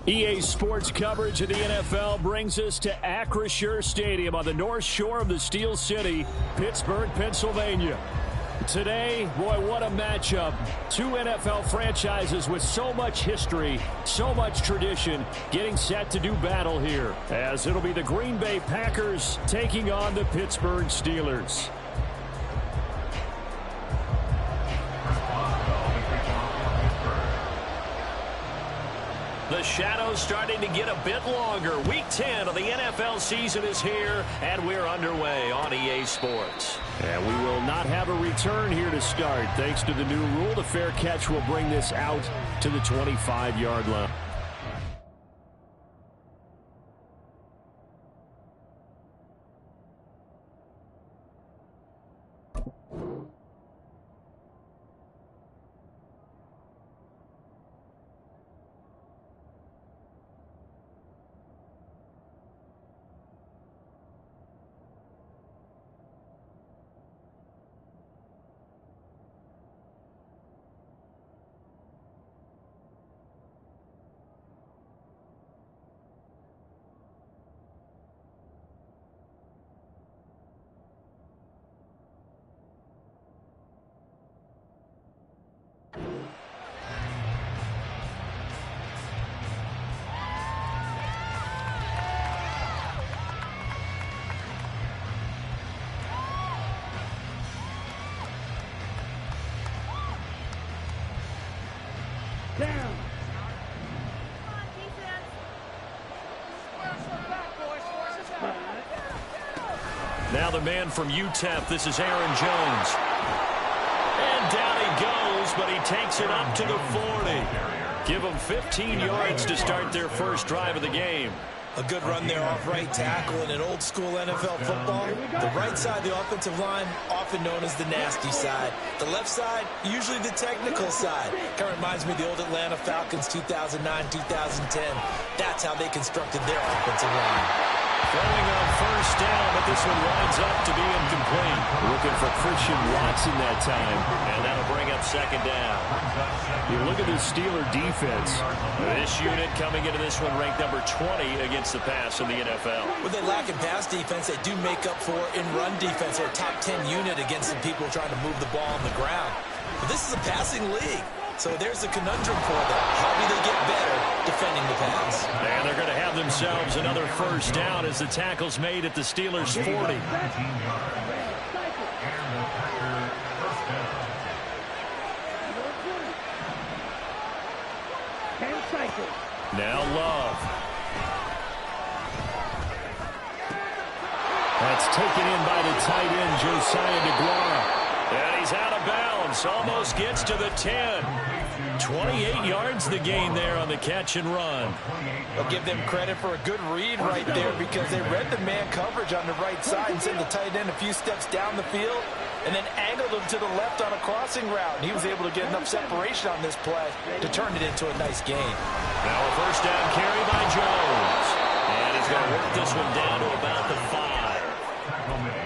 EA Sports coverage of the NFL brings us to Acrisure Stadium on the north shore of the Steel City, Pittsburgh, Pennsylvania. Today, boy, what a matchup. Two NFL franchises with so much history, so much tradition, getting set to do battle here, as it'll be the Green Bay Packers taking on the Pittsburgh Steelers. The shadow's starting to get a bit longer. Week 10 of the NFL season is here, and we're underway on EA Sports. And we will not have a return here to start. Thanks to the new rule, the fair catch will bring this out to the 25-yard line. Now the man from UTEP, this is Aaron Jones. And down he goes, but he takes it up to the 40. Give them 15 yards to start their first drive of the game. A good run there off right tackle in an old-school NFL football. The right side of the offensive line, often known as the nasty side. The left side, usually the technical side. Kind of reminds me of the old Atlanta Falcons 2009-2010. That's how they constructed their offensive line. Throwing on first down, but this one winds up to be incomplete. Looking for Christian Watson that time, and that'll bring up second down. You look at the Steeler defense. This unit coming into this one ranked number 20 against the pass in the NFL. When they lack in pass defense, they do make up for in run defense. They're a top 10 unit against some people trying to move the ball on the ground. But this is a passing league. So there's a conundrum for them. How do they get better defending the pass? And they're going to have themselves another first down as the tackle's made at the Steelers' 40. Now Love. That's taken in by the tight end, Josiah DeGuara. And he's out of bounds. Almost gets to the 10. 28 yards the gain there on the catch and run. I'll give them credit for a good read right there because they read the man coverage on the right side and sent the tight end a few steps down the field and then angled him to the left on a crossing route. And he was able to get enough separation on this play to turn it into a nice gain. Now a first down carry by Jones. And he's going to work this one down to about the 5.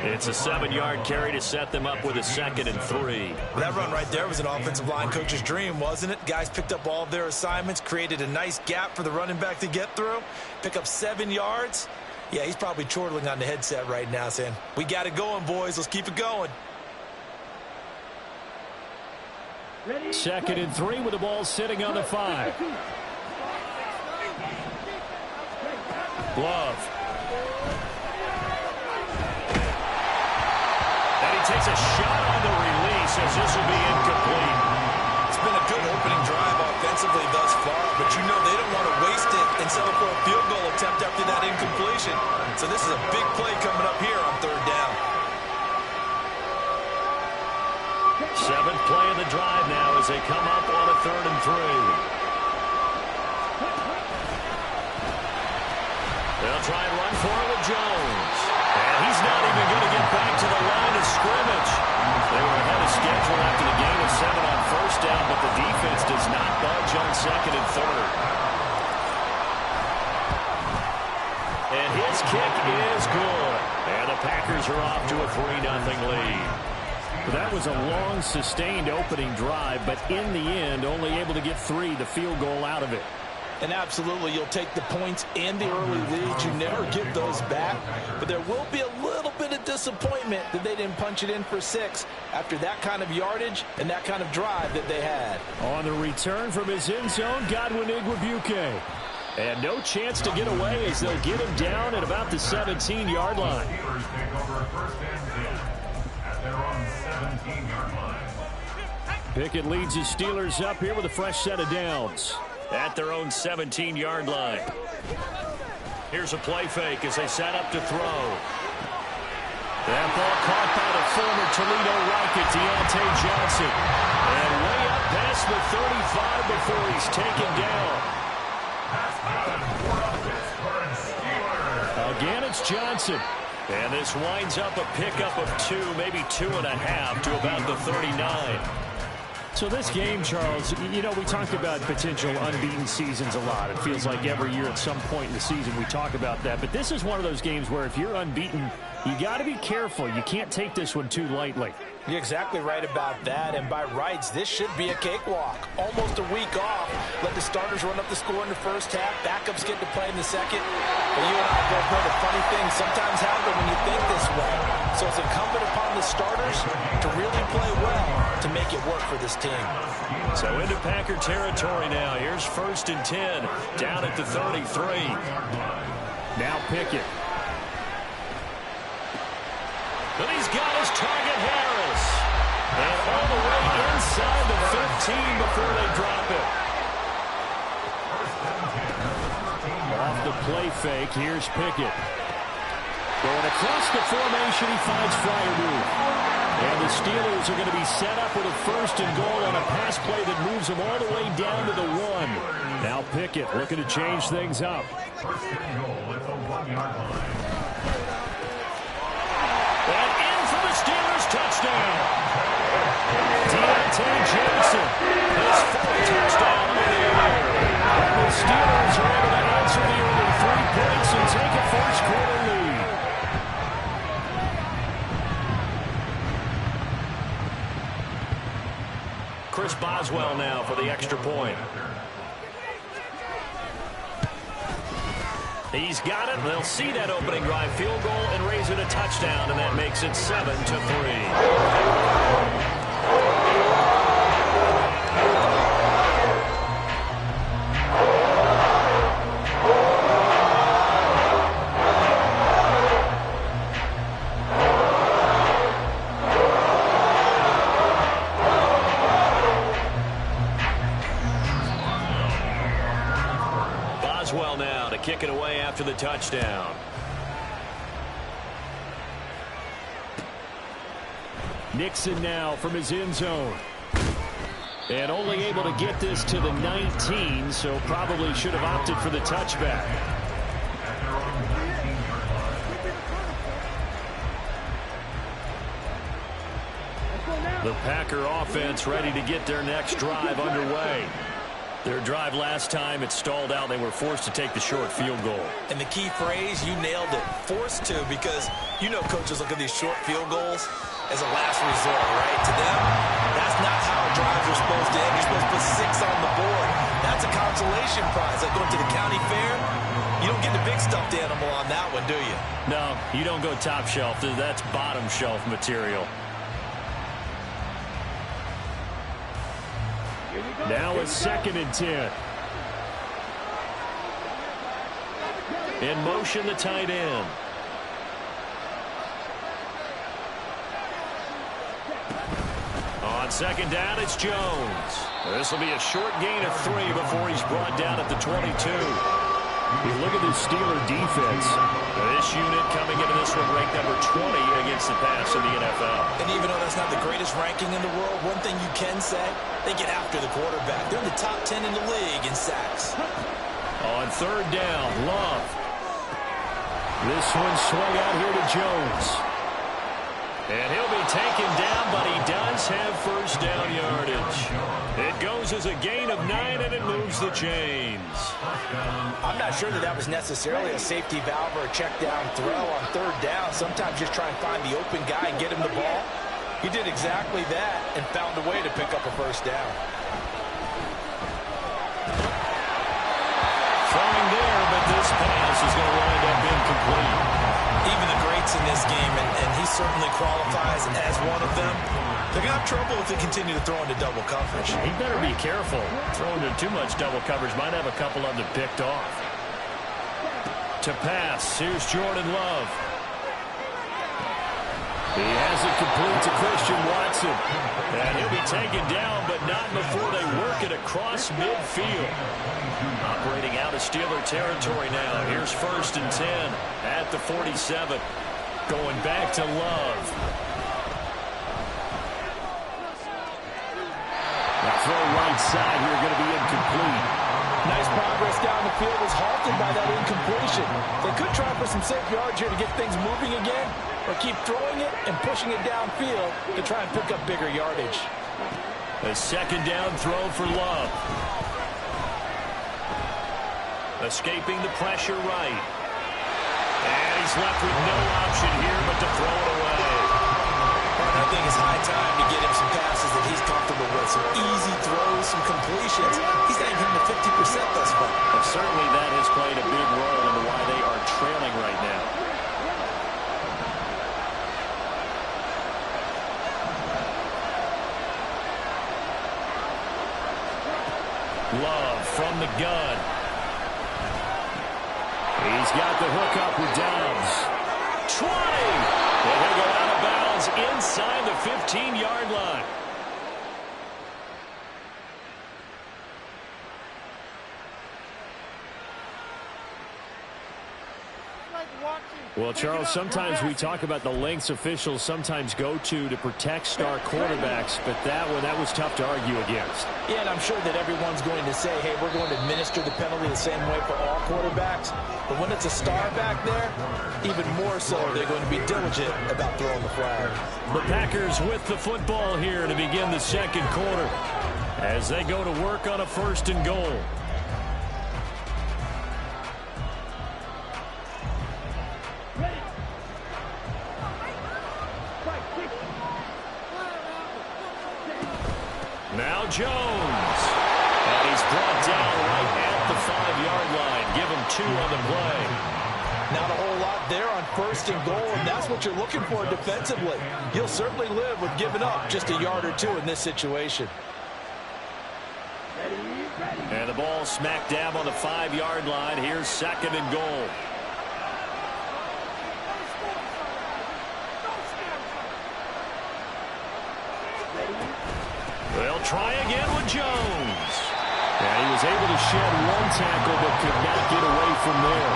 It's a 7-yard carry to set them up with a 2nd and 3. That run right there was an offensive line coach's dream, wasn't it? Guys picked up all of their assignments, created a nice gap for the running back to get through, pick up 7 yards. Yeah, he's probably chortling on the headset right now saying, we got it going, boys. Let's keep it going. 2nd and 3 with the ball sitting on the 5. Glove. And he takes a shot on the release as this will be incomplete. It's been a good opening drive offensively thus far, but you know they don't want to waste it and settle for a field goal attempt after that incompletion. So this is a big play coming up here on third down. Seventh play of the drive now as they come up on a 3rd and 3. They'll try and run for it with Jones. And he's not even going to get back to the line of scrimmage. They were ahead of schedule after the gain of 7 on first down, but the defense does not budge on 2nd and 3rd. And his kick is good. And the Packers are off to a 3-0 lead. That was a long, sustained opening drive, but in the end, only able to get 3, the field goal out of it. And absolutely, you'll take the points and the early leads. You never get those back, but there will be a little bit of disappointment that they didn't punch it in for 6 after that kind of yardage and that kind of drive that they had. On the return from his end zone, Godwin Igwebuike. And no chance to get away as they'll get him down at about the 17-yard line. Pickett leads his Steelers up here with a fresh set of downs at their own 17-yard line. Here's a play fake as they set up to throw. That ball caught by the former Toledo Rocket, Deontay Johnson. And way up past the 35 before he's taken down. Again, it's Johnson. And this winds up a pickup of 2, maybe 2.5 to about the 39. So this game, Charles, you know, we talked about potential unbeaten seasons a lot. It feels like every year at some point in the season we talk about that. But this is one of those games where if you're unbeaten, you got to be careful. You can't take this one too lightly. You're exactly right about that, and by rights, this should be a cakewalk. Almost a week off. Let the starters run up the score in the first half. Backups get to play in the second. But you and I both know the funny things sometimes happen when you think this way. So it's incumbent upon the starters to really play well to make it work for this team. So into Packer territory now. Here's 1st and 10 down at the 33. Now Pickett. But he's got his target, Harris. And all the way inside the 15 before they drop it. Off the play fake, here's Pickett. Going across the formation, he finds Freiermuth. And the Steelers are going to be set up with a 1st and goal on a pass play that moves them all the way down to the 1. Now Pickett looking to change things up. And in for the Steelers touchdown. Deontay Johnson, his 4th touchdown of the year. And the Steelers are able to answer the early 3 points and take a first-quarter lead. Chris Boswell now for the extra point. He's got it. They'll see that opening drive field goal and raise it a touchdown, and that makes it 7-3. Boswell now to kick it away after the touchdown. Nixon now from his end zone. And only able to get this to the 19, so probably should have opted for the touchback. The Packer offense ready to get their next drive underway. Their drive last time, it stalled out. They were forced to take the short field goal. And the key phrase, you nailed it, forced to, because you know coaches look at these short field goals as a last resort, right? To them, that's not how drives are supposed to end. You're supposed to put 6 on the board. That's a consolation prize. Like going to the county fair, you don't get the big stuffed animal on that one, do you? No, you don't go top shelf. That's bottom shelf material. Now it's 2nd and 10. In motion, the tight end. On second down, it's Jones. This will be a short gain of 3 before he's brought down at the 22. You look at this Steeler defense. This unit coming into this one ranked number 20 against the pass in the NFL. And even though that's not the greatest ranking in the world, one thing you can say, they get after the quarterback. They're in the top 10 in the league in sacks. On third down, Love. This one swung out here to Jones. And he'll be taken down, but he does have first down yardage. It goes as a gain of 9, and it moves the chains. I'm not sure that was necessarily a safety valve or a check down throw on third down. Sometimes just try and find the open guy and get him the ball. He did exactly that and found a way to pick up a first down. Throwing there, but this pass is going to wind up incomplete. Even the greats in this game, and he certainly qualifies as one of them, they're going to have trouble if they continue to throw into double coverage. He better be careful. Throwing into too much double coverage might have a couple of them picked off. To pass, here's Jordan Love. He has it complete to Christian Watson. And he'll be taken down, but not before they work it across midfield. Operating out of Steeler territory now. Here's first and 10 at the 47. Going back to Love. The throw right side here going to be incomplete. Nice progress down the field was halted by that incompletion. They could try for some safe yards here to get things moving again, or keep throwing it and pushing it downfield to try and pick up bigger yardage. A second down throw for Love. Escaping the pressure right. And he's left with no option here but to throw it away. I think it's high time to get him some passes that he's comfortable with. Some easy throws, some completions. He's not even hitting the 50% thus far. And certainly that has played a big role into why they are trailing right now. Love from the gun. He's got the hook up with Downs. 20! And he'll go out of bounds inside the 15-yard line. Well, Charles, sometimes we talk about the lengths officials sometimes go to protect star quarterbacks, but that was tough to argue against. Yeah, and I'm sure that everyone's going to say, hey, we're going to administer the penalty the same way for all quarterbacks. But when it's a star back there, even more so they're going to be diligent about throwing the flag. The Packers with the football here to begin the second quarter as they go to work on a first and goal. Now Jones. And he's brought down right at the 5-yard line. Give him 2 on the play. Not a whole lot there on first and goal, and that's what you're looking for defensively. You'll certainly live with giving up just a yard or 2 in this situation. And the ball smack dab on the 5-yard line. Here's second and goal. They'll try again with Jones. And he was able to shed 1 tackle but could not get away from there.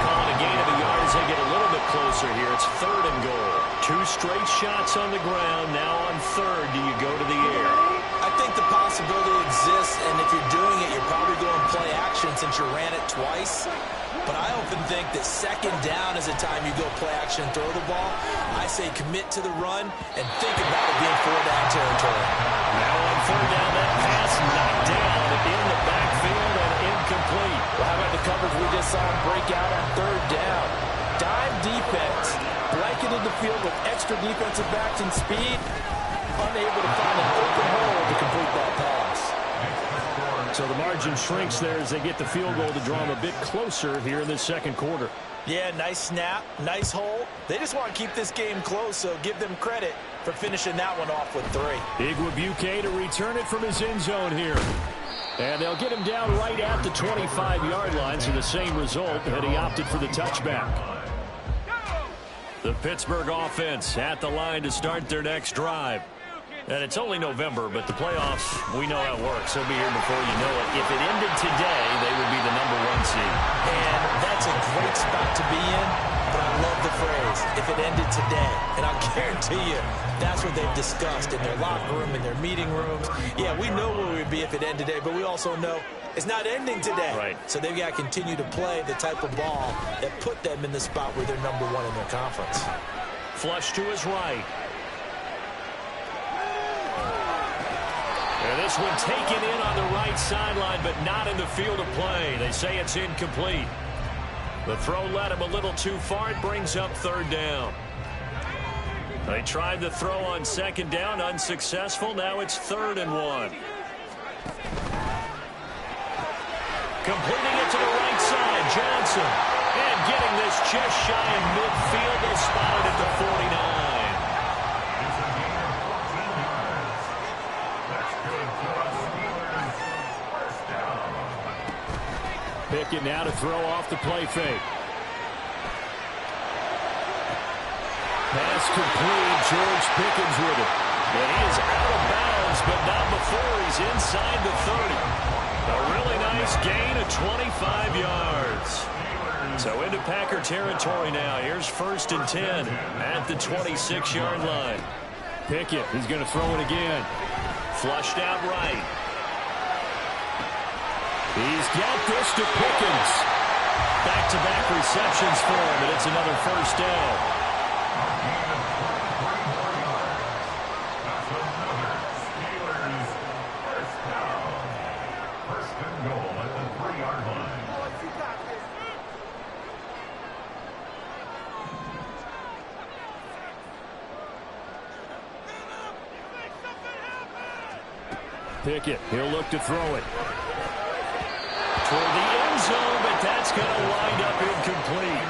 Calling a gain of a yard as they get a little bit closer here. It's third and goal. 2 straight shots on the ground. Now on third, do you go to the air? I think the possibility exists, and if you're doing it, you're probably going play action since you ran it twice. But I often think that second down is a time you go play action and throw the ball. I say commit to the run and think about it being 4-down territory. Now on third down, that pass knocked down in the backfield and incomplete. Well, how about the coverage we just saw him break out on third down? Dime defense, blanketed the field with extra defensive backs and speed, unable to find an open hole to complete that pass. So the margin shrinks there as they get the field goal to draw them a bit closer here in this second quarter. Yeah, nice snap, nice hole. They just want to keep this game close, so give them credit for finishing that one off with 3. Igwebuike to return it from his end zone here. And they'll get him down right at the 25-yard line, so the same result, and he opted for the touchback. The Pittsburgh offense at the line to start their next drive. And it's only November, but the playoffs, we know how it works. They'll be here before you know it. If it ended today, they would be the #1 seed. And that's a great spot to be in, but I love the phrase, if it ended today. And I'll guarantee you, that's what they've discussed in their locker room, in their meeting rooms. Yeah, we know where we'd be if it ended today, but we also know it's not ending today. Right. So they've got to continue to play the type of ball that put them in the spot where they're #1 in their conference. Flush to his right. And this one taken in on the right sideline, but not in the field of play. They say it's incomplete. The throw led him a little too far. It brings up 3rd down. They tried the throw on 2nd down, unsuccessful. Now it's 3rd and 1. Completing it to the right side, Johnson. And getting this just shy of midfield. They spotted at the 49. Pickett now to throw off the play fake. Pass complete. George Pickens with it. And he is out of bounds, but not before he's inside the 30. A really nice gain of 25 yards. So into Packer territory now. Here's 1st and 10 at the 26-yard line. Pickett, he's going to throw it again. Flushed out right. He's got this to Pickens. Back-to-back receptions for him, and it's another 1st down. Pickett, he'll look to throw it. For the end zone, but that's going to wind up incomplete.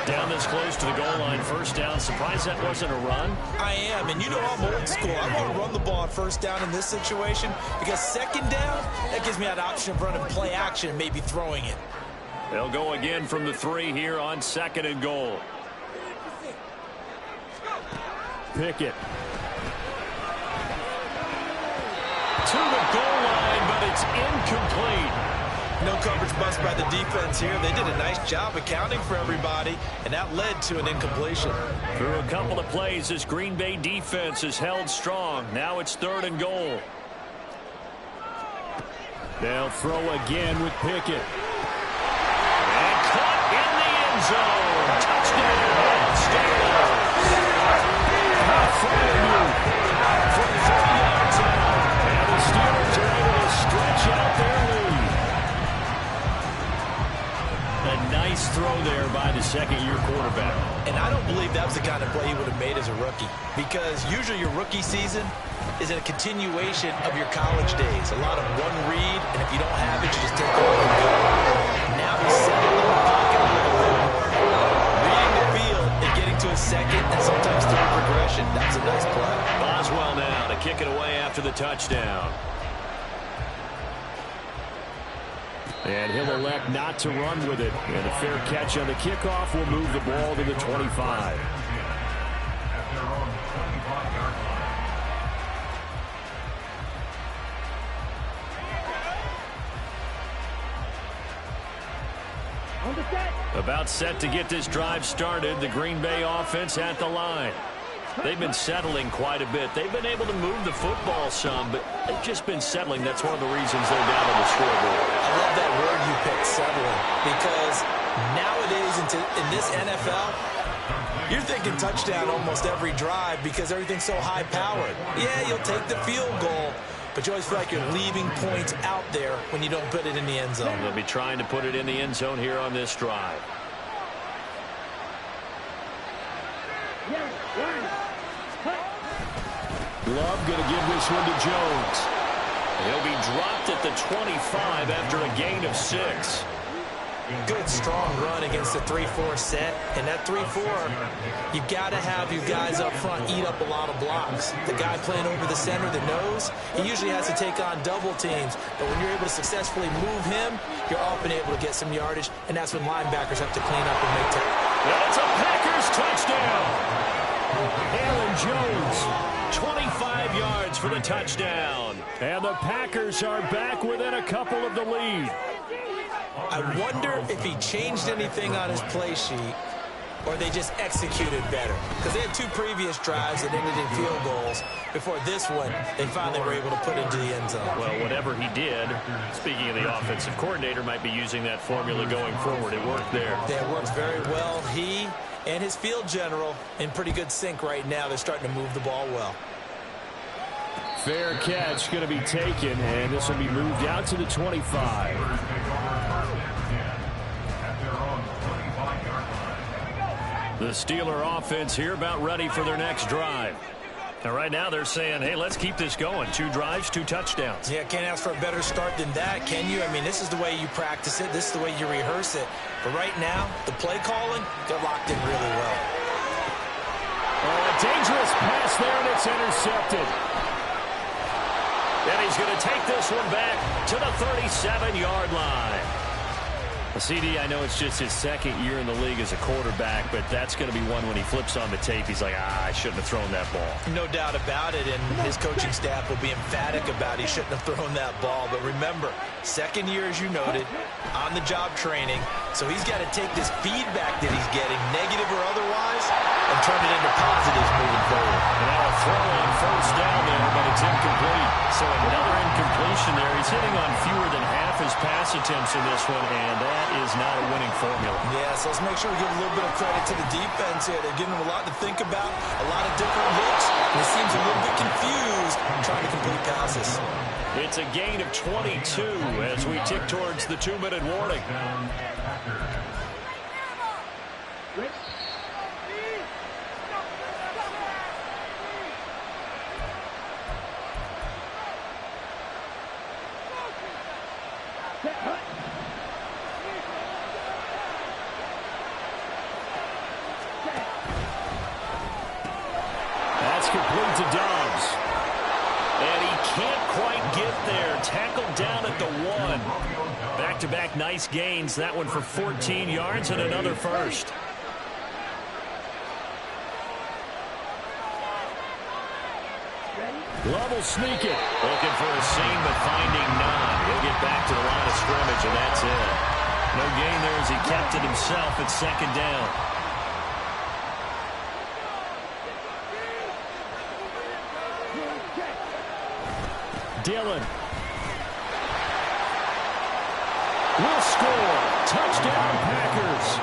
Down this close to the goal line, 1st down. Surprised that wasn't a run? I am, and you know I'm old school. I want to run the ball on 1st down in this situation because 2nd down, that gives me that option of running play action and maybe throwing it. They'll go again from the 3 here on 2nd and goal. Pickett. To the goal line, but it's incomplete. No coverage bust by the defense here. They did a nice job accounting for everybody, and that led to an incompletion. Through a couple of plays, this Green Bay defense is held strong. Now it's 3rd and goal. They'll throw again with Pickett. And caught in the end zone. Touchdown, Steelers. From 30 yards out. And the Steelers are able to stretch out their lead. A nice throw there by the 2nd-year quarterback. And I don't believe that was the kind of play he would have made as a rookie, because usually your rookie season is a continuation of your college days. A lot of one read, and if you don't have it, you just take off and go. Now he's setting in the pocket a little bit more, reading the field and getting to a 2nd and sometimes 3rd progression. That's a nice play. Boswell now to kick it away after the touchdown. And he'll elect not to run with it. And a fair catch on the kickoff will move the ball to the 25. About set to get this drive started. The Green Bay offense at the line. They've been settling quite a bit. They've been able to move the football some, but they've just been settling. That's one of the reasons they're down on the scoreboard. I love that word you picked, settling, because nowadays in this NFL, you're thinking touchdown almost every drive because everything's so high-powered. Yeah, you'll take the field goal, but you always feel like you're leaving points out there when you don't put it in the end zone. They'll be trying to put it in the end zone here on this drive. Love going to give this one to Jones. He'll be dropped at the 25 after a gain of 6. Good, strong run against the 3-4 set. And that 3-4, you've got to have your guys up front eat up a lot of blocks. The guy playing over the center, the nose, he usually has to take on double teams. But when you're able to successfully move him, you're often able to get some yardage, and that's when linebackers have to clean up and make tackles. That's a Packers touchdown. Aaron Jones, 25 yards for the touchdown. And the Packers are back within a couple of the lead. I wonder if he changed anything on his play sheet or they just executed better. Because they had 2 previous drives that ended in field goals. Before this one, they finally were able to put into the end zone. Well, whatever he did, speaking of the offensive coordinator, might be using that formula going forward. It worked there. Yeah, it works very well. He and his field general in pretty good sync right now. They're starting to move the ball well. Fair catch going to be taken, and this will be moved out to the 25. The Steeler offense here about ready for their next drive. Now, right now they're saying, hey, let's keep this going. 2 drives, 2 touchdowns. Yeah, can't ask for a better start than that, can you? I mean, this is the way you practice it. This is the way you rehearse it. But right now, the play calling, they're locked in really well. Oh, a dangerous pass there, and it's intercepted. And he's going to take this one back to the 37-yard line. CD, I know it's just his second year in the league as a quarterback, but that's going to be one when he flips on the tape. He's like, I shouldn't have thrown that ball. No doubt about it, and his coaching staff will be emphatic about he shouldn't have thrown that ball. But remember, second year, as you noted, on-the-job training, so he's got to take this feedback that he's getting, negative or otherwise, and turn it into positives moving forward. And now a throw on first down there, but it's incomplete. So another incompletion there. He's hitting on fewer than half his pass attempts in this one, and that is not a winning formula. Yeah, so let's make sure we give a little bit of credit to the defense here. They're giving him a lot to think about, a lot of different looks, and he seems a little bit confused trying to complete passes. It's a gain of 22 as we tick towards the 2-minute warning. That's complete to Dobbs. And he can't quite get there. Tackled down at the 1. Back-to-back nice gains. That one for 14 yards and another first. Love will sneak it. Looking for a seam, but finding none. He'll get back to the line of scrimmage, and that's it. No gain there as he kept it himself at second down. Dillon will score. Touchdown, Packers.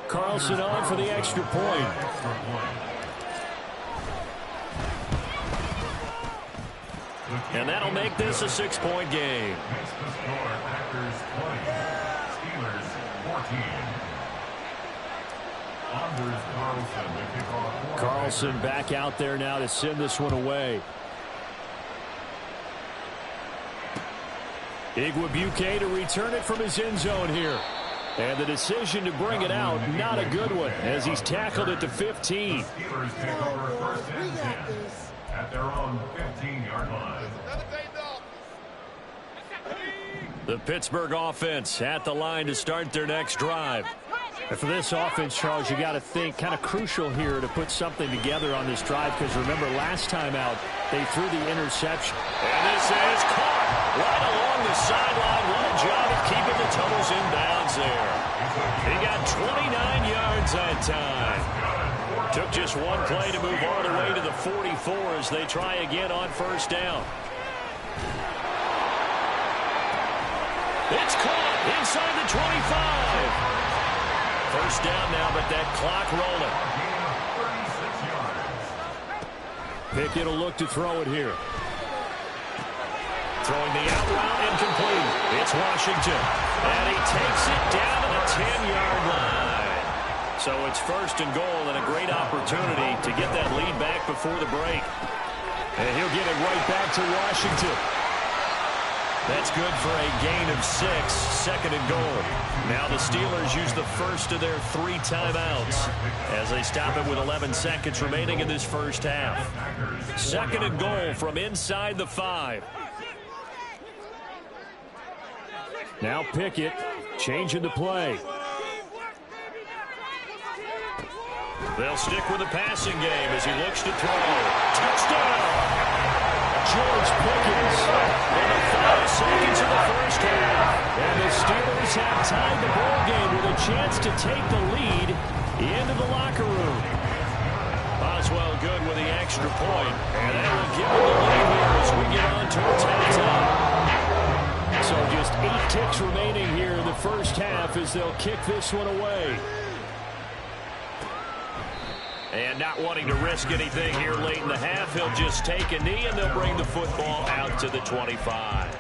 Carlson on for the extra point. And that'll make this a 6-point game. Carlson back out there now to send this one away. Igwebuike to return it from his end zone here. And the decision to bring it out, not a good one, as he's tackled at the 15. At their own 15-yard line. The Pittsburgh offense at the line to start their next drive. And for this offense, Charles, you got to think kind of crucial here to put something together on this drive, because remember last time out they threw the interception. And this is caught right along the sideline. What a job of keeping the Tunnels in bounds there. He got 29 yards that time. Took just one play to move all the way to the 44 as they try again on first down. It's caught inside the 25. First down now, but that clock rolling. Pickett will look to throw it here. Throwing the out route, incomplete. It's Washington. And he takes it down to the 10-yard line. So it's first and goal, and a great opportunity to get that lead back before the break. And he'll get it right back to Washington. That's good for a gain of 6, 2nd and goal. Now the Steelers use the first of their 3 timeouts as they stop it with 11 seconds remaining in this first half. 2nd and goal from inside the 5. Now Pickett changing the play. They'll stick with the passing game as he looks to throw. Touchdown! George Pickens in the 5 seconds of the first half. And the Steelers have tied the ball game with a chance to take the lead into the locker room. Boswell good with the extra point. And that will give them the lead here as we get on towards halftime. So just 8 ticks remaining here in the first half as they'll kick this one away. And not wanting to risk anything here late in the half, he'll just take a knee and they'll bring the football out to the 25.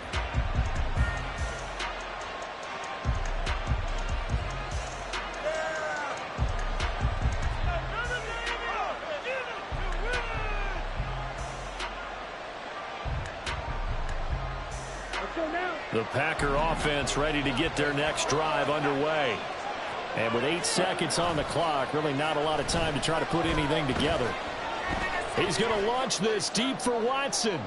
The Packer offense ready to get their next drive underway. And with 8 seconds on the clock, really not a lot of time to try to put anything together. He's going to launch this deep for Watson.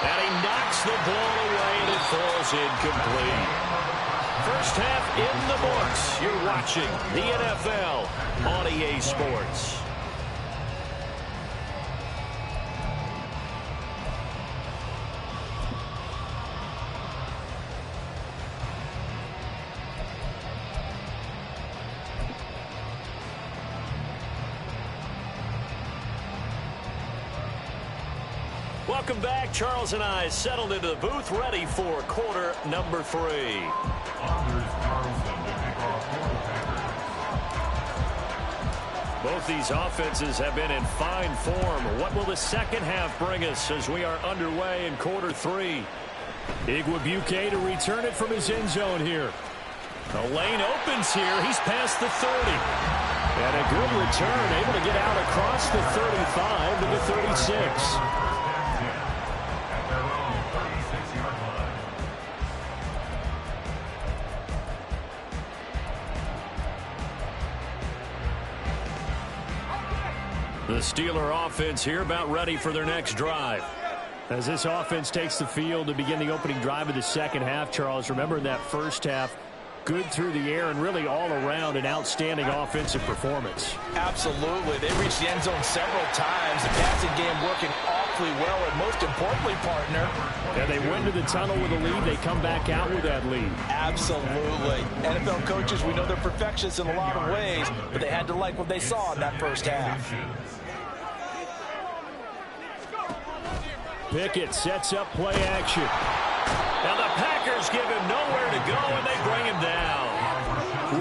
And he knocks the ball away and it falls incomplete. First half in the books. You're watching the NFL on EA Sports. Welcome back. Charles and I settled into the booth ready for quarter number 3. Both these offenses have been in fine form. What will the second half bring us as we are underway in quarter 3? Igwebuike to return it from his end zone here. The lane opens here. He's past the 30. And a good return, able to get out across the 35 to the 36. The Steeler offense here about ready for their next drive. As this offense takes the field to begin the opening drive of the second half, Charles, remember in that first half, good through the air and really all around an outstanding offensive performance. Absolutely. They reached the end zone several times. The passing game working awfully well, and most importantly, partner. Yeah, they went to the tunnel with a lead. They come back out with that lead. Absolutely. NFL coaches, we know they're perfectionists in a lot of ways, but they had to like what they saw in that first half. Pickett sets up play action. Now the Packers give him nowhere to go, and they bring him down.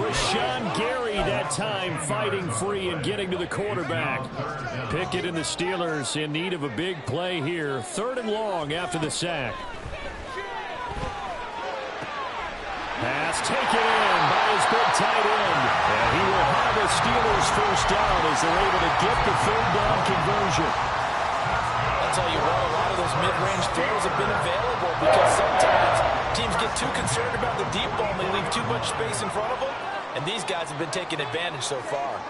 Rashawn Gary that time fighting free and getting to the quarterback. Pickett and the Steelers in need of a big play here. 3rd and long after the sack. Pass taken in by his big tight end. And he will have the Steelers first down as they're able to get the 3rd down conversion. I'll tell you what, a lot of those mid-range throws have been available because sometimes teams get too concerned about the deep ball and they leave too much space in front of them, and these guys have been taking advantage so far.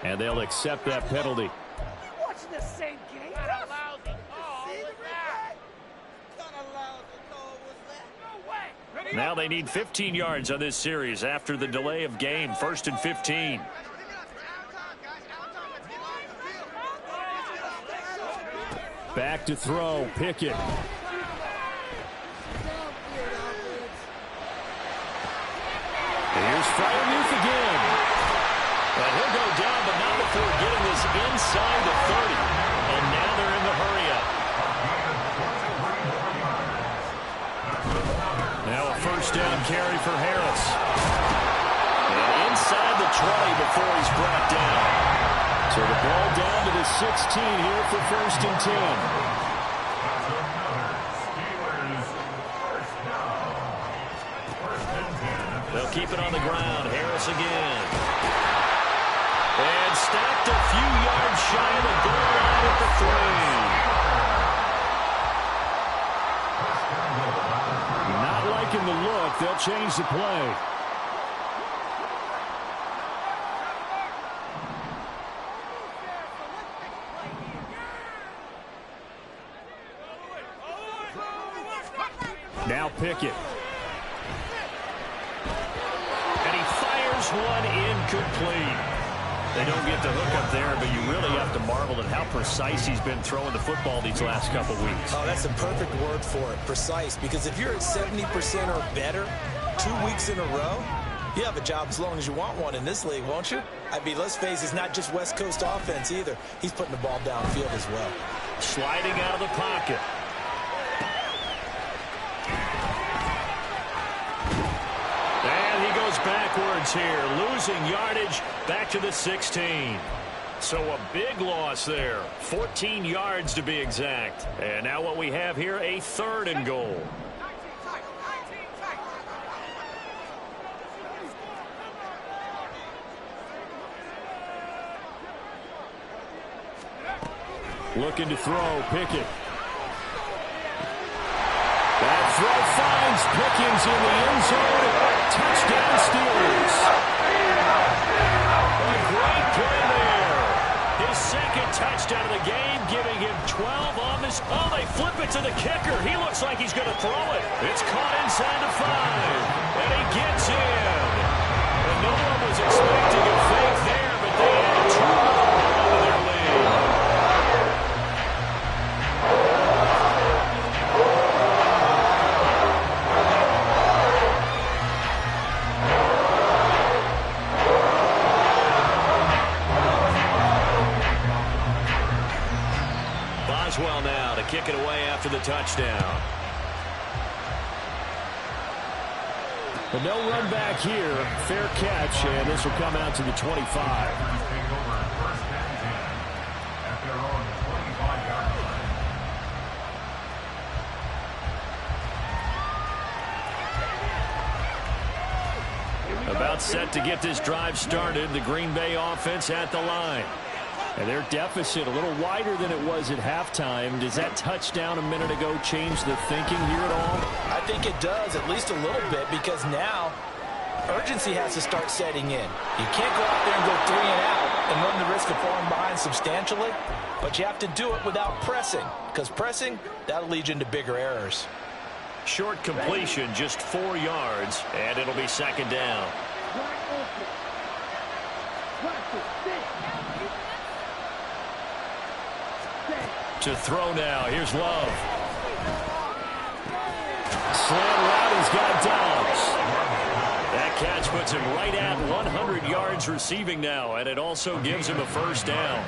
And they'll accept that penalty. Watching the same game. Now they need 15 yards on this series after the delay of game. 1st and 15. Back to throw, Pickett. Here's Freiermuth again. And he'll go down, but not before getting this inside the 30. And now they're in the hurry-up. Now a first down carry for Harris. And inside the 20 before he's brought down. So the ball down to the 16 here for 1st and 10. They'll keep it on the ground. Harris again. And stacked a few yards shy of the goal line at the 3. Not liking the look. They'll change the play. Now Pickett. And he fires one incomplete. They don't get the hook up there, but you really have to marvel at how precise he's been throwing the football these last couple weeks. Oh, that's the perfect word for it, precise. Because if you're at 70% or better 2 weeks in a row, you have a job as long as you want one in this league, won't you? I mean, let's face it, it's not just West Coast offense either. He's putting the ball downfield as well. Sliding out of the pocket. And he goes backwards here, losing yardage back to the 16. So a big loss there, 14 yards to be exact. And now what we have here, a 3rd and goal. Looking to throw, Pickett. That throw finds Pickens in the end zone. Touchdown Steelers. A great play there. His 2nd touchdown of the game, giving him 12 on this. Oh, they flip it to the kicker. He looks like he's going to throw it. It's caught inside the 5. And he gets in. And no one was expecting a fake there, but they added 2 more to their lead. Boswell now to kick it away after the touchdown. But no run back here. Fair catch, and this will come out to the 25. About set to get this drive started. The Green Bay offense at the line. And their deficit a little wider than it was at halftime. Does that touchdown a minute ago change the thinking here at all? I think it does, at least a little bit, because now urgency has to start setting in. You can't go out there and go 3 and out and run the risk of falling behind substantially, but you have to do it without pressing, because pressing, that'll lead you into bigger errors. Short completion, just 4 yards, and it'll be 2nd down. To throw now. Here's Love. Slant route, he's got Dobbs. That catch puts him right at 100 yards receiving now, and it also gives him a 1st down.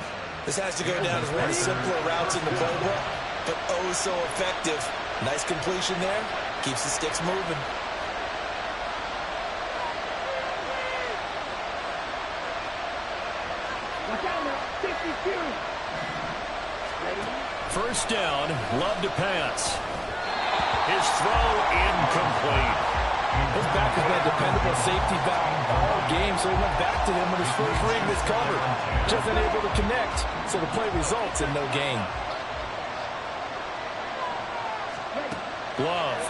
This has to go down as one of the simpler routes in the playbook, but oh so effective. Nice completion there. Keeps the sticks moving. First down, Love to pass. His throw incomplete. His back has been a dependable safety valve all game, so he went back to him when his first read was covered. Just unable to connect, so the play results in no gain. Love.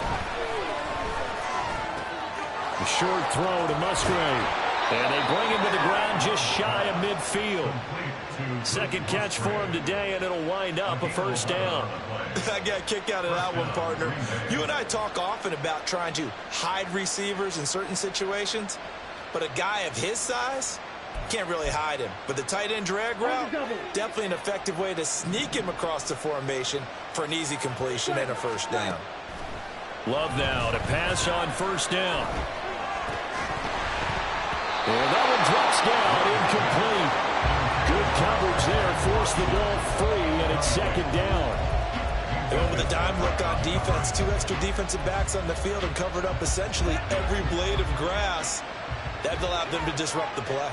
A short throw to Musgrave. And they bring him to the ground just shy of midfield. 2nd catch for him today, and it'll wind up a 1st down. I got a kick out of that one, partner. You and I talk often about trying to hide receivers in certain situations, but a guy of his size, can't really hide him. But the tight end drag route, definitely an effective way to sneak him across the formation for an easy completion and a 1st down. Love now to pass on 1st down. And that one drops down, incomplete. Good coverage there, forced the ball free, and it's 2nd down. They went with a dime look on defense. 2 extra defensive backs on the field and covered up essentially every blade of grass. That allowed them to disrupt the play.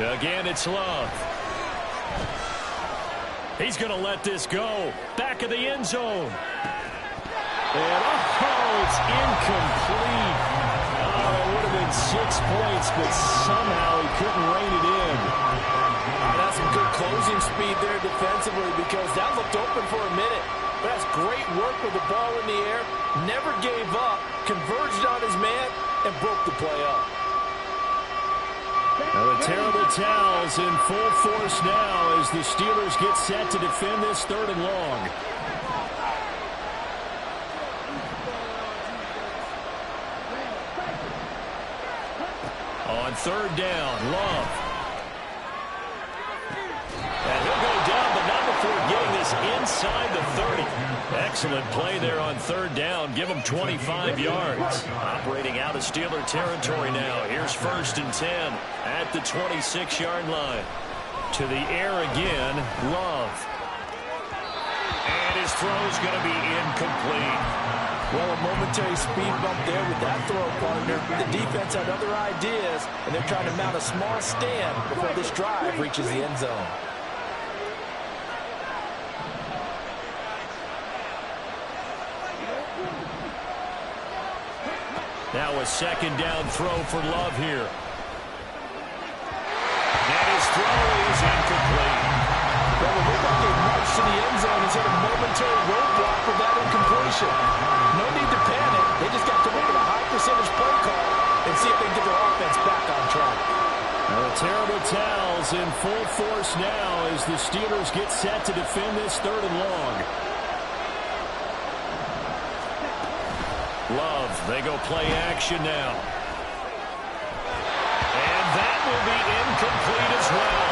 Again, it's Love. He's going to let this go. Back of the end zone. And, it's incomplete. Oh, it would have been 6 points, but somehow he couldn't rein it in. That's some good closing speed there defensively because that looked open for a minute. But that's great work with the ball in the air. Never gave up, converged on his man, and broke the play up. Now the terrible towels in full force now as the Steelers get set to defend this 3rd and long. On 3rd down, Love. And he'll go down, but not before getting this inside the 30. Excellent play there on 3rd down. Give him 25 yards. Operating out of Steeler territory now. Here's 1st and 10 at the 26-yard line. To the air again, Love. And his throw's going to be incomplete. Well, a momentary speed bump there with that throw, partner. The defense had other ideas, and they're trying to mount a small stand before this drive reaches the end zone. Now a 2nd down throw for Love here. And his throw is incomplete. Well, it looked like they marched to the end zone and hit a momentary roadblock for that incompletion. No need to panic. They just got to look at a high percentage play call and see if they can get their offense back on track. Now the terrible towels in full force now as the Steelers get set to defend this 3rd and long. Love, they go play action now. And that will be incomplete as well.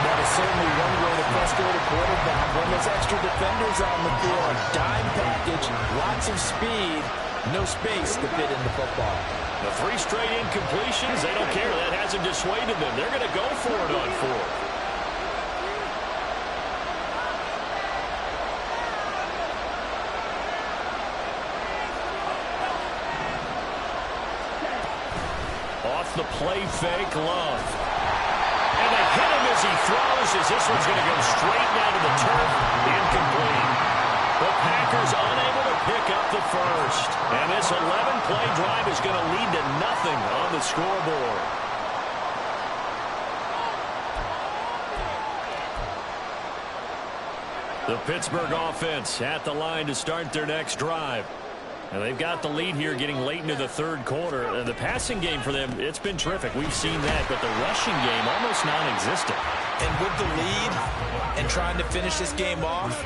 That is certainly one way to frustrate a quarterback when there's extra defenders on the field. Dime package, lots of speed, no space to fit into football. The 3 straight incompletions, they don't care. That hasn't dissuaded them. They're going to go for it on 4th. The play fake, Love. And they hit him as he throws as this one's going to go straight down to the turf. Incomplete. The Packers unable to pick up the first. And this 11-play drive is going to lead to nothing on the scoreboard. The Pittsburgh offense at the line to start their next drive. And they've got the lead here getting late into the 3rd quarter. And the passing game for them, it's been terrific. We've seen that, but the rushing game almost non-existent. And with the lead and trying to finish this game off,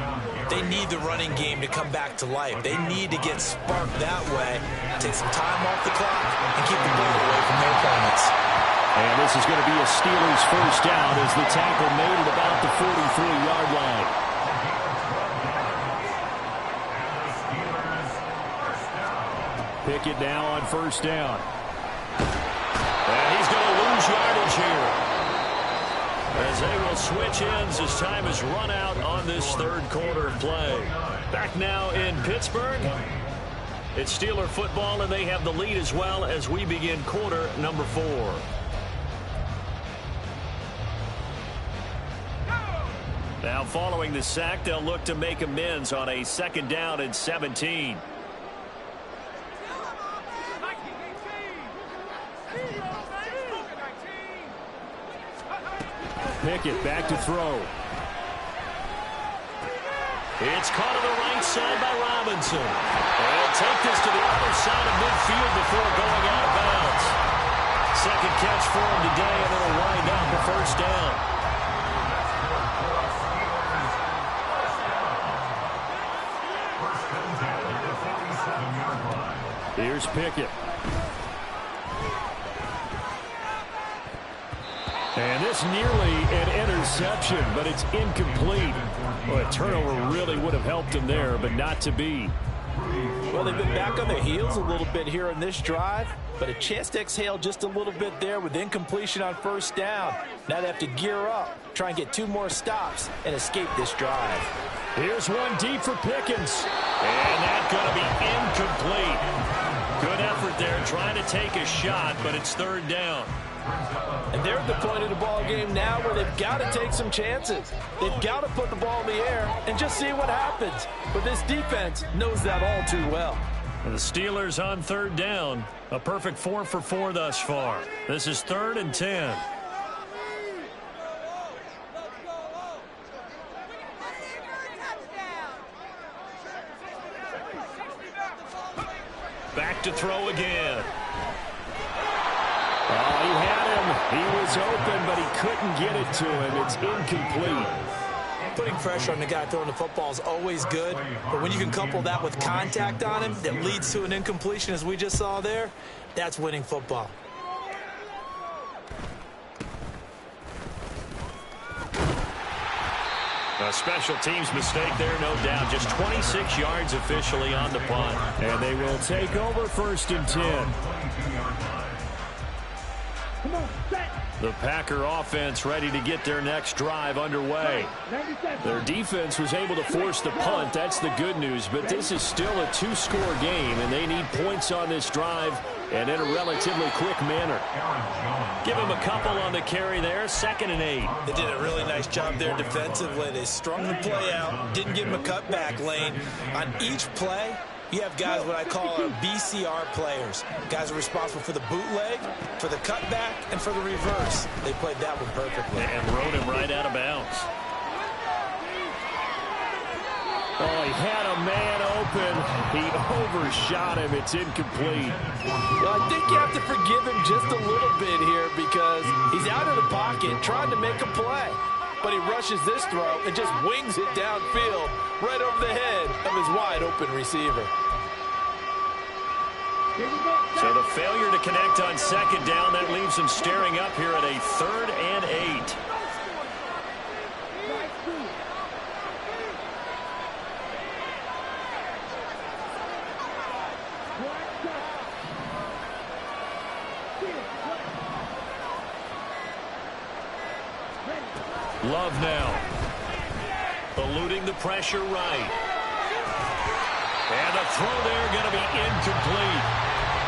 they need the running game to come back to life. They need to get sparked that way, take some time off the clock, and keep the ball away from their opponents. And this is going to be a Steelers 1st down as the tackle made at about the 43-yard line. Pickett now on 1st down. And he's going to lose yardage here. As they will switch ends as time has run out on this 3rd quarter of play. Back now in Pittsburgh. It's Steeler football, and they have the lead as well as we begin quarter number 4. Now following the sack, they'll look to make amends on a 2nd down and 17. Pickett back to throw. It's caught on the right side by Robinson. They'll take this to the other side of midfield before going out of bounds. 2nd catch for him today, and it'll wind up the 1st down. Here's Pickett. And this nearly an interception, but it's incomplete. Well, a turnover really would have helped him there, but not to be. Well, they've been back on their heels a little bit here in this drive, but a chance to exhale just a little bit there with incompletion on 1st down. Now they have to gear up, try and get 2 more stops, and escape this drive. Here's one deep for Pickens. And that's going to be incomplete. Good effort there trying to take a shot, but it's 3rd down. And they're at the point of the ball game now where they've got to take some chances. They've got to put the ball in the air and just see what happens. But this defense knows that all too well. And the Steelers on third down. A perfect 4 for 4 thus far. This is 3rd and 10. Back to throw again. Oh, he had him. He was open, but he couldn't get it to him. It's incomplete. Putting pressure on the guy throwing the football is always good, but when you can couple that with contact on him that leads to an incompletion, as we just saw there, that's winning football. A special teams mistake there, no doubt. Just 26 yards officially on the punt. And they will take over 1st and 10. The Packer offense ready to get their next drive underway. Their defense was able to force the punt. That's the good news. But this is still a 2-score game, and they need points on this drive and in a relatively quick manner. Give him a couple on the carry there. 2nd and 8. They did a really nice job there defensively. They strung the play out, didn't give him a cutback lane. On each play, you have guys what I call our BCR players. Guys are responsible for the bootleg, for the cutback, and for the reverse. They played that one perfectly. And rode him right out of bounds. Oh, he had a man open. He overshot him. It's incomplete. Well, I think you have to forgive him just a little bit here because he's out of the pocket trying to make a play. But he rushes this throw and just wings it downfield right over the head of his wide-open receiver. So the failure to connect on 2nd down, that leaves him staring up here at a 3rd and 8. Love now. Eluding the pressure right. And the throw there going to be incomplete.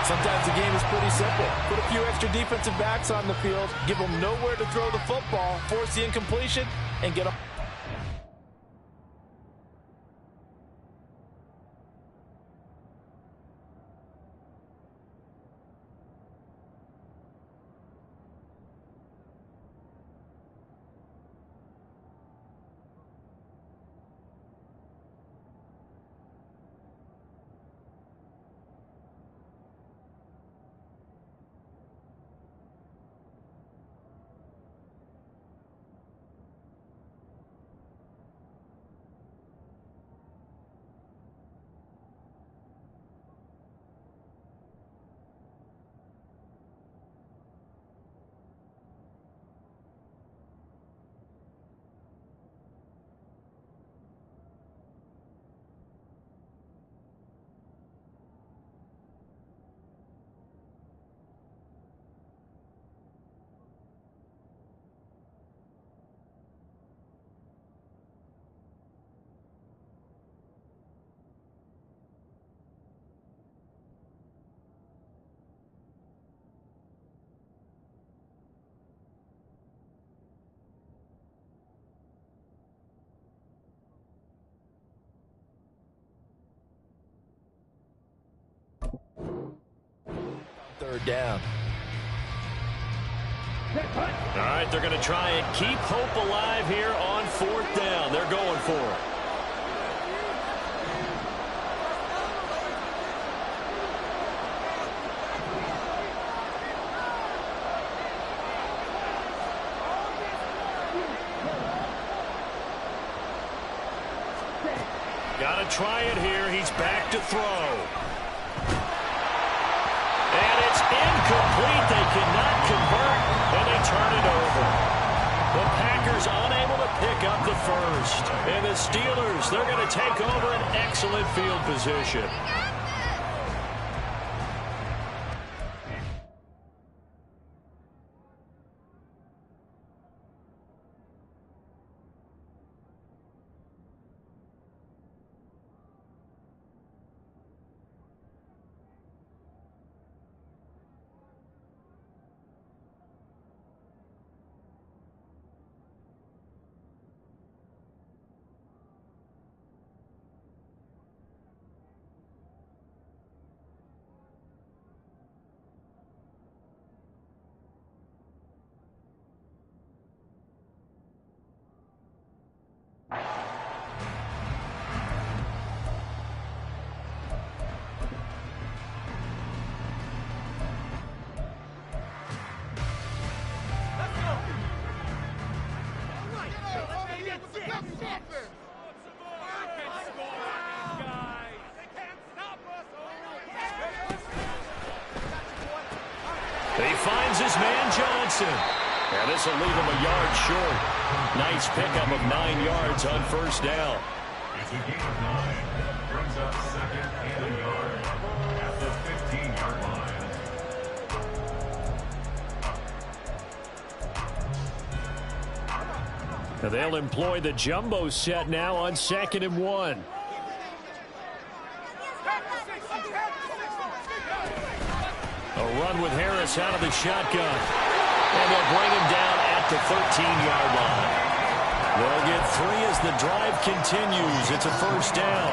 Sometimes the game is pretty simple. Put a few extra defensive backs on the field, give them nowhere to throw the football, force the incompletion, and get a... Third down. All right, they're going to try and keep hope alive here on 4th down. They're going for it. Got to try it here. He's back to throw. And it's incomplete. They cannot convert, and they turn it over. The Packers unable to pick up the first. And the Steelers, they're going to take over an excellent field position. He finds his man Johnson. And this will leave him a yard short. Nice pickup of 9 yards on first down. It's a gain of 9. Brings up second and a yard at the 15-yard line. Now they'll employ the jumbo set now on 2nd and 1. A run with Harris out of the shotgun. And they'll bring him down at the 13-yard line. They'll get 3 as the drive continues. It's a first down.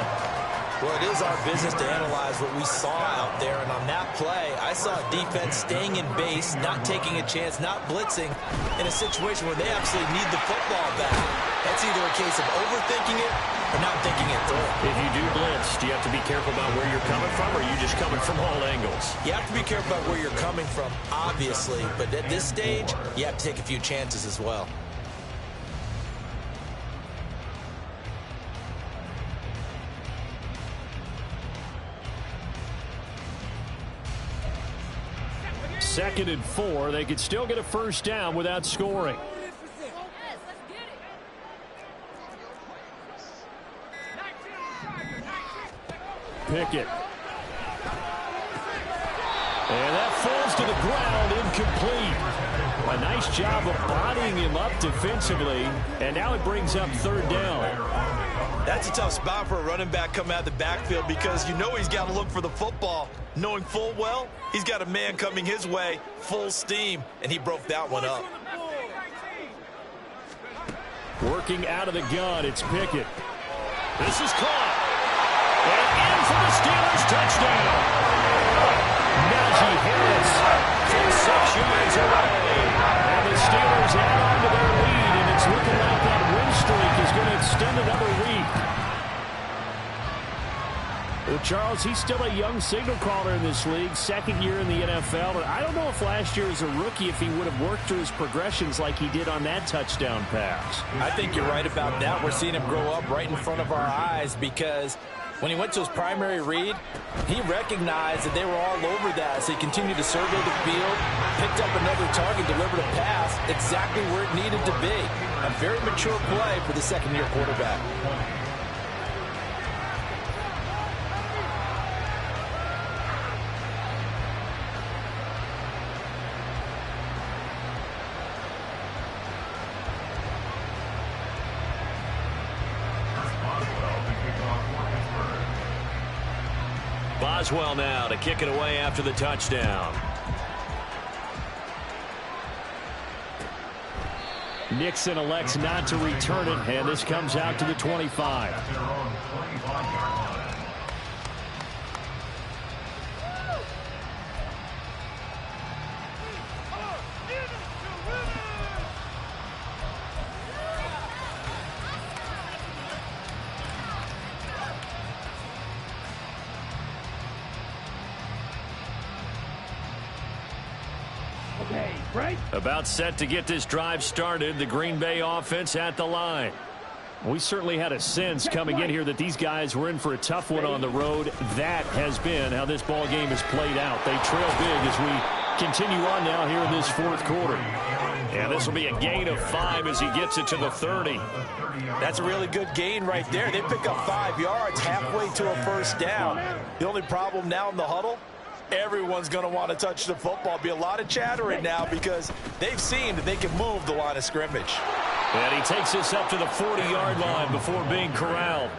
Well, it is our business to analyze what we saw out there. And on that play, I saw defense staying in base, not taking a chance, not blitzing in a situation where they absolutely need the football back. That's either a case of overthinking it or not thinking it through. If you do blitz, do you have to be careful about where you're coming from, or are you just coming from all angles? You have to be careful about where you're coming from, obviously. But at this stage, you have to take a few chances as well. Second and 4. They could still get a first down without scoring. Pickett. And that falls to the ground, incomplete. A nice job of bodying him up defensively. And now it brings up 3rd down. That's a tough spot for a running back coming out of the backfield because you know he's got to look for the football, knowing full well he's got a man coming his way, full steam, and he broke that one up. Working out of the gun, it's Pickett. This is caught. And in for the Steelers touchdown. Najee Harris from 6 yards away. And the Steelers add on to their lead, and it's looking like that win streak is going to extend another week. Well, Charles, he's still a young signal caller in this league, 2nd year in the NFL. But I don't know if last year as a rookie, if he would have worked through his progressions like he did on that touchdown pass. I think you're right about that. We're seeing him grow up right in front of our eyes because when he went to his primary read, he recognized that they were all over that. So he continued to survey the field, picked up another target, delivered a pass exactly where it needed to be. A very mature play for the 2nd-year quarterback. Boswell now to kick it away after the touchdown. Nixon elects not to return it, and this comes out to the 25. At their own 25-yard line. About set to get this drive started. The Green Bay offense at the line. We certainly had a sense coming in here that these guys were in for a tough one on the road. That has been how this ball game has played out. They trail big as we continue on now here in this 4th quarter. And this will be a gain of 5 as he gets it to the 30. That's a really good gain right there. They pick up 5 yards halfway to a first down. The only problem now in the huddle, everyone's going to want to touch the football. Be a lot of chattering now because they've seen that they can move the line of scrimmage. And he takes this up to the 40-yard line before being corralled.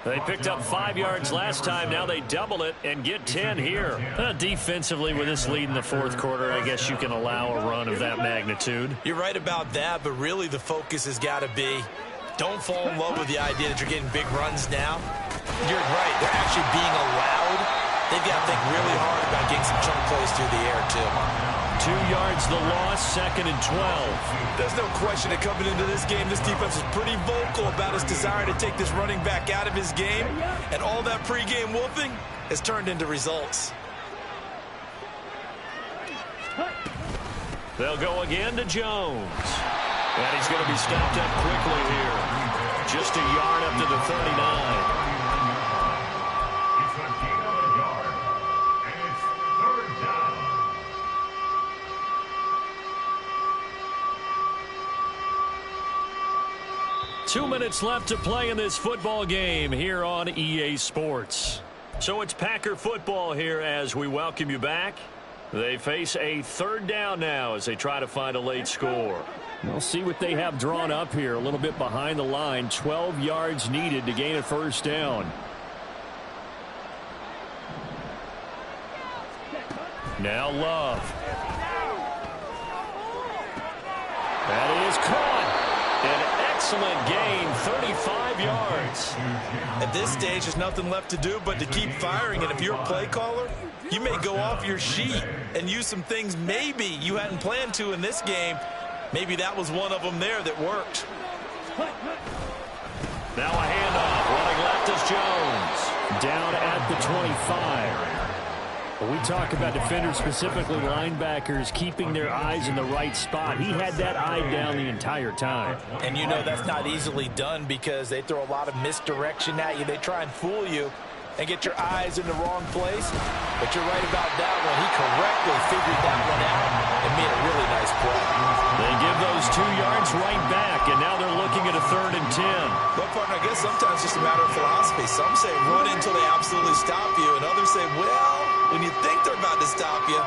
They picked up 5 yards last time. Now they double it and get 10 here. Defensively, with this lead in the 4th quarter, I guess you can allow a run of that magnitude. You're right about that, but really the focus has got to be don't fall in love with the idea that you're getting big runs now. You're right. They're actually being allowed. They've got to think really hard about getting some chunk plays through the air, too. 2 yards the loss, 2nd and 12. There's no question that coming into this game, this defense was pretty vocal about its desire to take this running back out of his game, and all that pregame wolfing has turned into results. They'll go again to Jones. And he's going to be stopped up quickly here. Just a yard up to the 39. 2 minutes left to play in this football game here on EA Sports. So it's Packer football here as we welcome you back. They face a third down now as they try to find a late score. We'll see what they have drawn up here. A little bit behind the line. 12 yards needed to gain a first down. Now Love. That is caught. An excellent gain, 35 yards. At this stage, there's nothing left to do but to keep firing. And if you're a play caller, you may go off your sheet and use some things maybe you hadn't planned to in this game. Maybe that was one of them there that worked. Now a handoff. Running left is Jones. Down at the 25. When we talk about defenders, specifically linebackers, keeping their eyes in the right spot, he had that eye down the entire time. And you know that's not easily done because they throw a lot of misdirection at you. They try and fool you and get your eyes in the wrong place. But you're right about that one. He correctly figured that one out and made a really nice play. They give those 2 yards right back, and now they're looking at a 3rd and 10. Well, partner, I guess sometimes it's just a matter of philosophy. Some say run until they absolutely stop you, and others say, well, when you think they're about to stop you,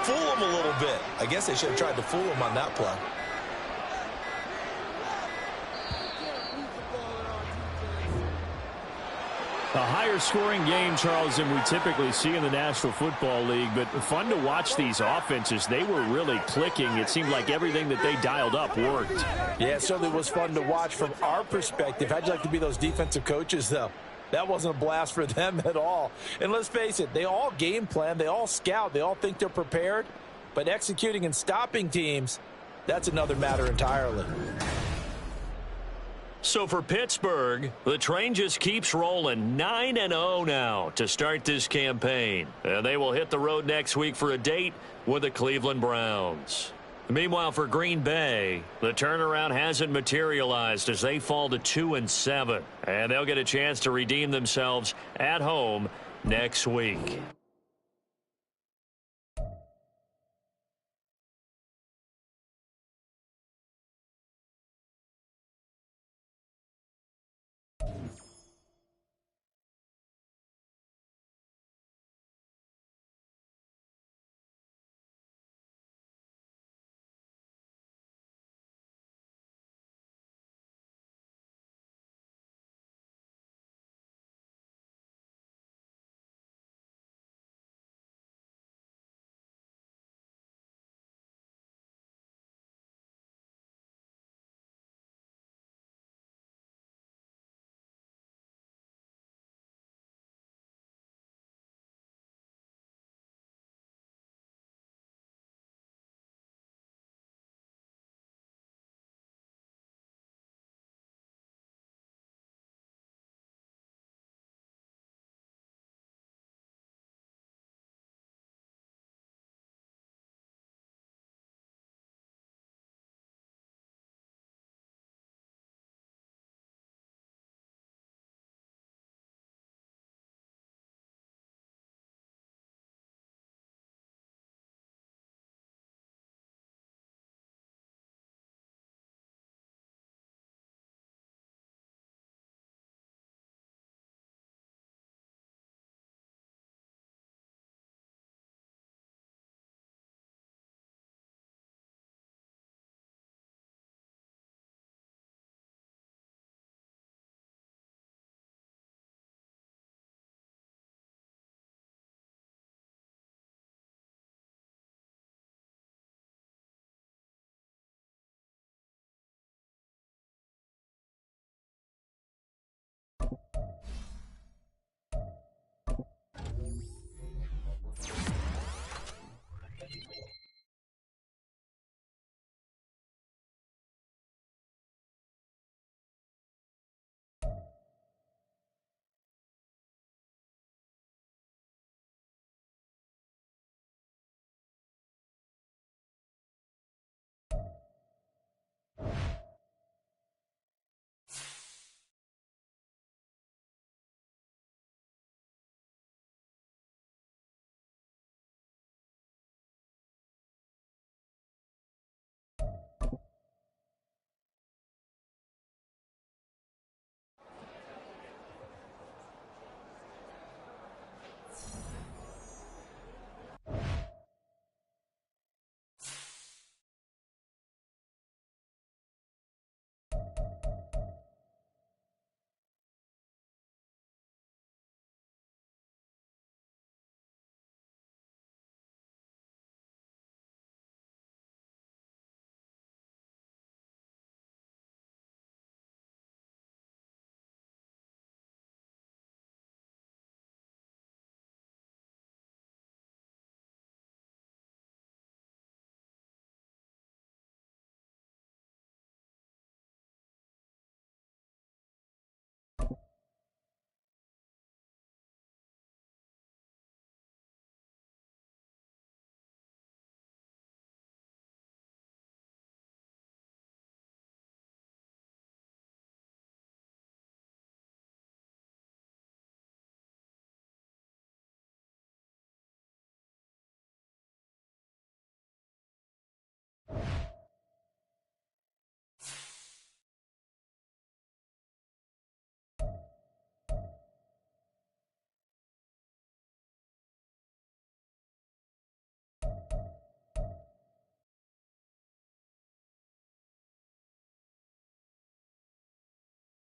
fool them a little bit. I guess they should have tried to fool them on that play. A higher scoring game, Charles, than we typically see in the National Football League, but fun to watch these offenses. They were really clicking. It seemed like everything that they dialed up worked. Yeah, it certainly was fun to watch from our perspective. How'd you like to be those defensive coaches, though? That wasn't a blast for them at all. And let's face it, they all game plan, they all scout, they all think they're prepared, but executing and stopping teams, that's another matter entirely. So for Pittsburgh, the train just keeps rolling. 9-0 now to start this campaign. And they will hit the road next week for a date with the Cleveland Browns. Meanwhile, for Green Bay, the turnaround hasn't materialized as they fall to 2-7. And they'll get a chance to redeem themselves at home next week.